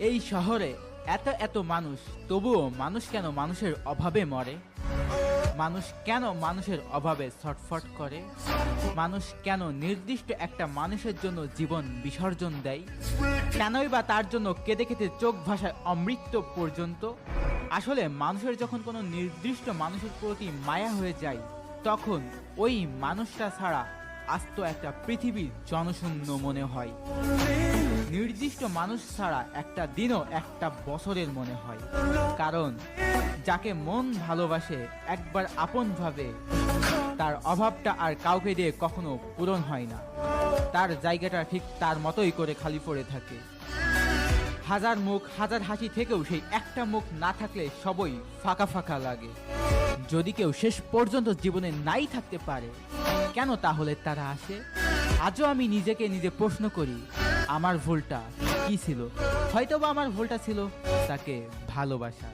এই শহরে এত এত মানুষ, তবুও মানুষ কেন মানুষের অভাবে মরে? মানুষ কেন মানুষের অভাবে ছটফট করে? মানুষ কেন নির্দিষ্ট একটা মানুষের জন্য জীবন বিসর্জন দেয়? কেনই বা তার জন্য কেঁদে কেটে চোখ ভাসায় অমৃত্যু পর্যন্ত? আসলে মানুষের যখন কোনো নির্দিষ্ট মানুষের প্রতি মায়া হয়ে যায়, তখন ওই মানুষটা ছাড়া আস্ত একটা পৃথিবীর জনশূন্য মনে হয়। নির্দিষ্ট মানুষ ছাড়া একটা দিনও একটা বছরের মনে হয়। কারণ যাকে মন ভালোবাসে একবার আপন ভাবে, তার অভাবটা আর কাউকে দিয়ে কখনো পূরণ হয় না। তার জায়গাটা ঠিক তার মতোই করে খালি পড়ে থাকে। হাজার মুখ হাজার হাসি থেকেও সেই একটা মুখ না থাকলে সবই ফাঁকা ফাঁকা লাগে। যদি কেউ শেষ পর্যন্ত জীবনে নাই থাকতে পারে, কেন তাহলে তারা আসে? আজও আমি নিজেকে নিজে প্রশ্ন করি, আমার ভুলটা কি ছিল? হয়তোবা আমার ভুলটা ছিল তাকে ভালোবাসা।